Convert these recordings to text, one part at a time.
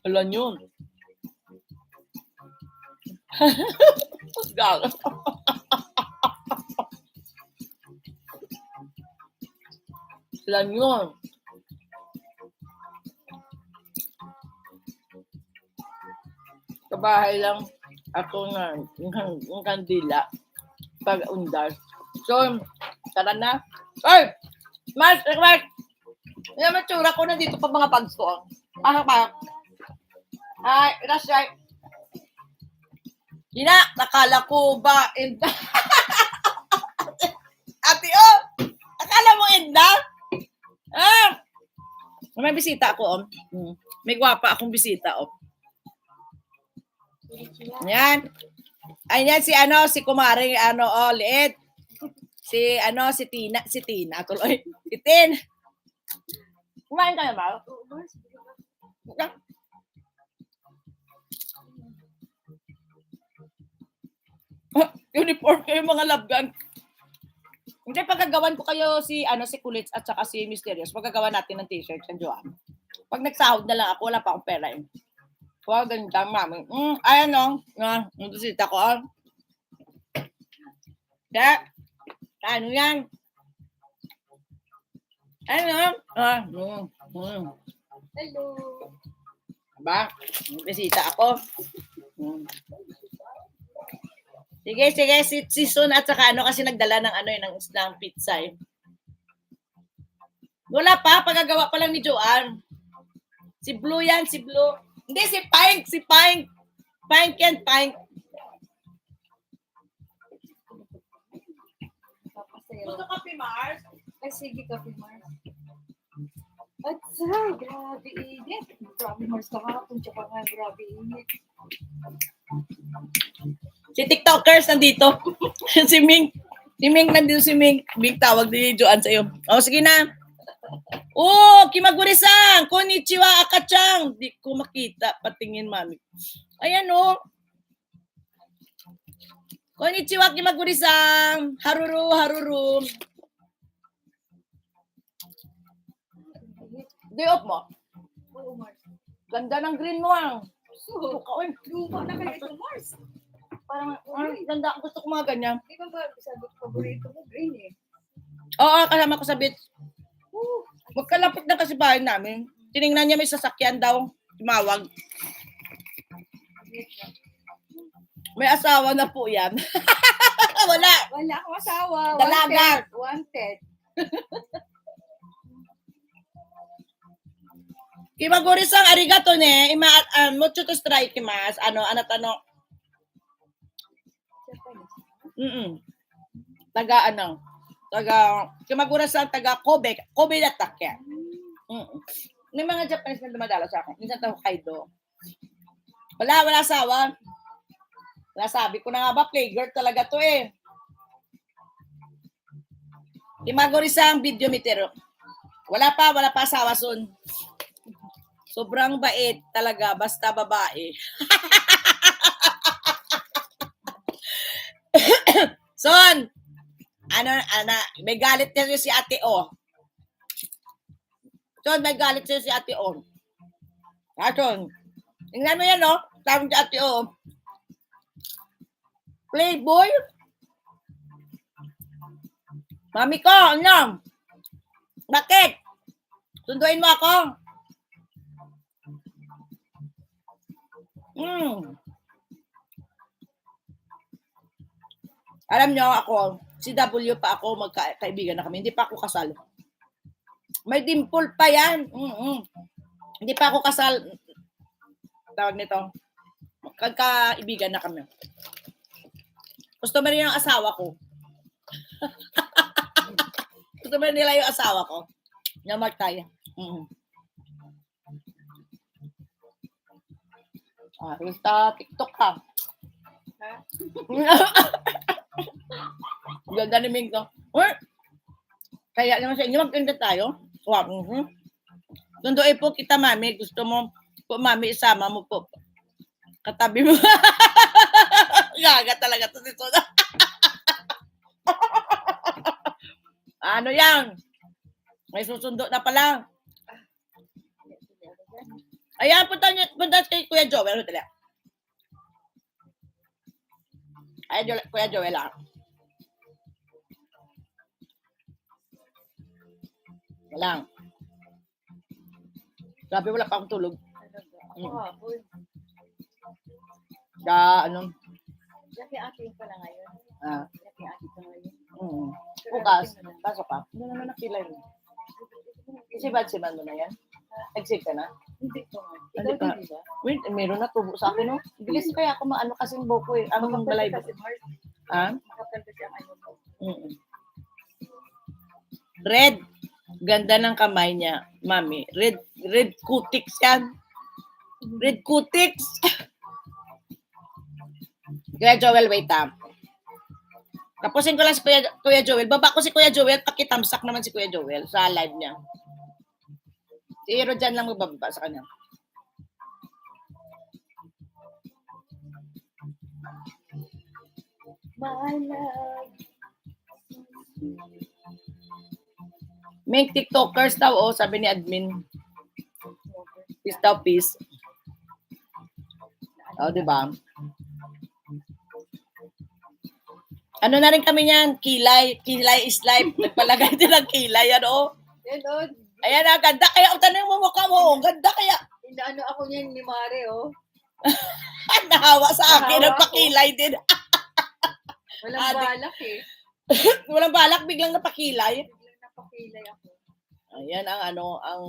Alam yun. Gago. Alam yun. Sa bahay lang ako na yung kandila pag undar. So, tara na. Ay! Mas! Yung matsura ko nandito pa mga bags ko. Pasok pa. Ay, that's right. Hina, nakala ko ba inda? Ate, oh! Akala mo inda? Ah! May bisita ako, May gwapa akong bisita, Yan. Ayan si Kumaring liit. Si Tina tuloy. Si Tin. Kumain ka na ba? Uniform kayo mga labgan. Hindi, pagkagawan ko kayo si Kulits at saka si Mysterious. Pagkagawa natin ng t-shirt sa Joanne. Pag nagsahod na lang ako, wala pa akong pera eh. Wow, ganda, mami. Ayan yung bisita ko. Ano yan? Hello. Aba, bisita ako. Sige, si Sun at saka kasi nagdala ng pizza eh. Wala pa, pagagawa pa lang ni Joanne. Si Blue yan, si Blue. Hindi, si Pink. Pink yan. Gusto Coffee Mars? Ay, sige, Coffee Mars. At grabe init. Grabe Mars kahapon, tsaka nga grabe init. Si TikTokers nandito. Si Ming nandito si Ming. Ming, tawag din ni Joanne sa'yo. Sige na. Kimaguri-san! Konnichiwa, akachang! Di ko makita. Patingin, mami. Ayan, Konnichiwa, Kimaguri-san! Haruru. Day off mo? Oo, Mars. Ganda ng green mo, Luma na kayo ito, Mars. Parang, ganda. Gusto ko mga ganyan. Di ba sabi ko, paborito mo, green eh. Oo, kasama ko sa beach. Magkalapit na kasi bahay namin. Tiningnan niya may sasakyan daw. Tumawag. May asawa na po yan. Wala akong asawa. Dalaga. Wanted. Kimaguri-san, arigato ne. Mucho to strike mas. Taga Kimaguri-san, taga Kobe na takya. May mga Japanese na dumadalo sa akin. Minsan tayo Hokkaido. Wala asawa. Sabi ko na nga ba, playgirl talaga to eh. Kimaguri-san, video mitero. Wala pa asawa soon. Sobrang bait talaga, basta babae. Son, may galit niya si Ate O. Son, may galit niya si Ate O. Son, tingnan mo yan, Tawag si Ate O. Playboy? Mami ko, Bakit? Sunduin mo ako? Alam niyo ako, si W pa ako, magkaibigan na kami. Hindi pa ako kasal. May dimple pa yan. Hindi pa ako kasal. Tawag nito. Magkaibigan na kami. Gusto mo rin yung asawa ko. Gusto mo nila yung asawa ko. Namatay. Basta TikTok ka. Ganda ni Ming to. Kaya naman sa inyo, magkanda tayo. Tundoy po kita, mami. Gusto mo po, mami, isama mo po. Katabi mo. Gaga talaga to si Soda. Ano yan? May susundo na pala. Ayan, punta kay Kuya Joel. Dali. Ay, Kuya Joel ah. Walang. Sabi wala pa akong tulog. Ako hapon. Ano? Laki akin pala ngayon. Ah. Laki akin pa ngayon. Bukas. Pasok ka. Hindi naman nakilay mo. Isiban mo na yan. Exit ka na. Hindi ko nga. Hindi Ikaw pa. din, di ba? Wait, meron na tubo sa akin, no? Bilis kaya ako maano kasi yung buko eh. Ang balay ba? Kasi Mars, Ha? makapal kasi ang ano mo. Red. Ganda ng kamay niya, mami. Red cutics yan. Red cutics. Kuya Joel, wait ah. Tapusin ko lang si Kuya Joel. Baba ko si Kuya Joel. Pakitamsak naman si Kuya Joel sa live niya. Si Hero dyan lang magbababa sa kanya. My love. May TikTokers daw, oh, sabi ni admin. Peace daw, peace. Oh, di ba? Ano na rin kami niyan? Kilay. Kilay is life. Nagpalagay din ng kilay. Ano? Yan o. Ayan na, ganda kaya. Tanong mo mukha mo. Ganda kaya. Inaano ako niyan ni Mare, oh. Nahawa sa akin. Nahawa Nagpakilay din. Walang balak eh. Walang balak. Biglang napakilay. Biglang napakilay ako. Ayan ang ang...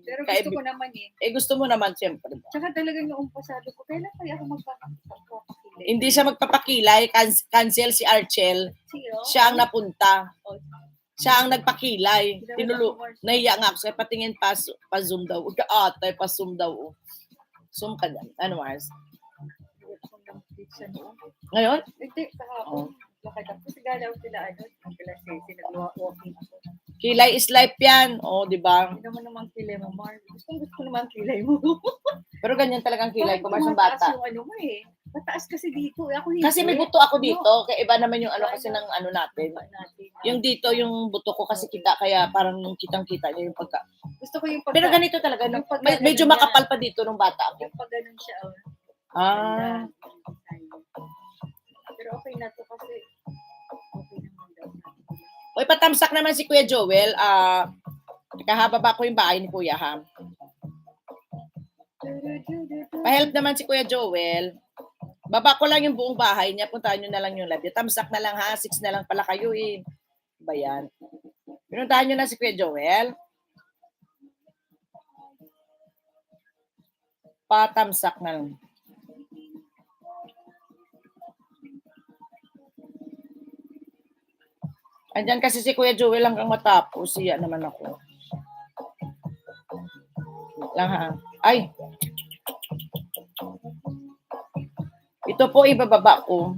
Pero gusto ko naman eh. Gusto mo naman, siyempre. Tsaka talaga noong pasado ko, kailan kaya ako magpapakilay? Hindi siya magpapakilay. Cancel si Archel. Siyo? Siya ang napunta. Oh. Siya ang nagpakilay. Nahiya nga ako. Kaya patingin pa-zoom daw. Ate, pa-zoom daw. Zoom ka dyan. Ano, Mars? Ngayon? Hindi, kahapon. Lakad ako. Kasi galaw sila, sila Ceci, nag-walking ako. Kilay is life yan. O, di ba? Hindi naman kilay mo, Mar. Gusto naman kilay mo. Pero ganyan talagang kilay ko, Mars, ng Mataas bata. yung ano mo eh. Mataas kasi dito. Ako hindi. Kasi may buto ako dito. Kaya iba naman yung ano kasi ng ano natin. Yung dito, yung buto ko kasi kita, kaya parang kitang-kita niya yung pagka. Gusto ko yung pagka. Pero ganito talaga. No? Medyo makapal pa dito nung bata ako. Yung pag ganun siya. Ah. Pero okay na to kasi okay naman daw. Oy, patamsak naman si Kuya Joel. Nakahababa ko yung bahay ni Kuya, ha? Pa-help naman si Kuya Joel. Baba ko lang yung buong bahay niya. Puntahan nyo na lang yung live. Tamsak na lang, ha? 6 na lang pala kayo, eh. Ba yan? Pinuntahan nyo na si Kuya Joel. Patamsak na lang. Andyan kasi si Kuya Joel hanggang matapos. Siya naman ako. Lang ha. Ay! Ito po ibababa ko.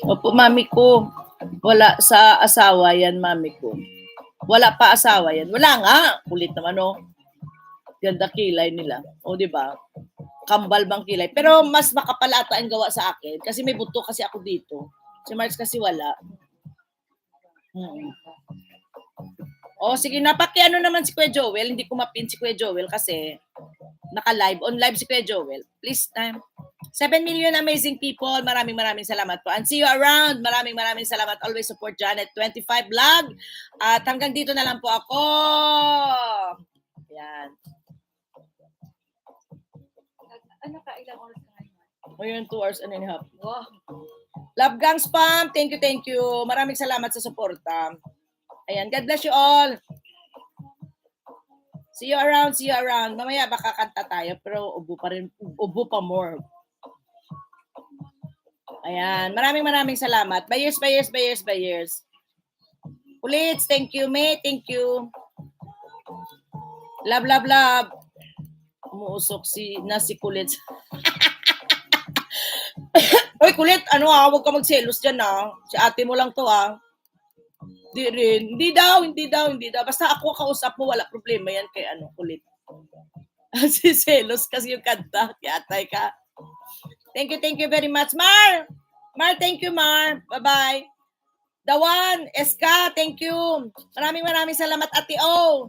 Opo, mami ko. Wala sa asawa yan, mami ko. Wala pa asawa yan. Wala nga. Kulit naman, oh. Ganda kilay nila. O, di ba? Kambal bang kilay. Pero mas makapal ata ang gawa sa akin. Kasi may buto kasi ako dito. Si Mars kasi wala. O, sige na. Pakiano naman si Kuya Joel. Hindi ko mapin si Kuya Joel kasi naka-live. On live si Kuya Joel. Please, time. 7 million amazing people. Maraming salamat po. And see you around. Maraming salamat. Always support Janet25 Vlog. At hanggang dito na lang po ako. Yan. Ano ka? Ilang oras ka ngayon? Ngayon, 2 hours and a half. Wow. Love gang spam. Thank you. Maraming salamat sa suporta. Ayan. God bless you all. See you around. Mamaya baka kanta tayo pero ubo pa rin. Ubo pa more. Ayan. Maraming salamat. Bayers. Ulit. Thank you, May. Thank you. Love. Umuusok si Kulit. Oy, Kulit. Huwag ka magselos dyan, Si ate mo lang to, Di rin. Hindi daw. Basta ako kausap mo, wala problema yan kay Kulit. Si Selos kasi yung kanta. Yatay ka. Thank you very much. Mar! Mar, thank you, Mar. Bye-bye. Dawan, Eska, thank you. Maraming salamat, Ate O.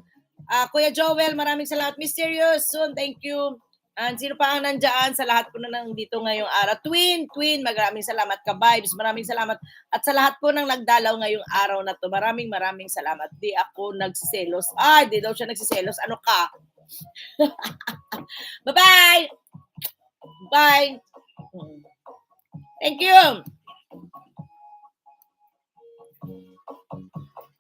Kuya Joel, maraming salamat. Mysterious, soon, thank you. And sino pa ang nandyan sa lahat po na nandito ngayong araw. Twin, maraming salamat ka, Vibes. Maraming salamat. At sa lahat po ng nagdalaw ngayong araw na to, maraming salamat. Di ako nagsiselos. Di daw siya nagsiselos. Ano ka? Bye-bye! Bye! Thank you!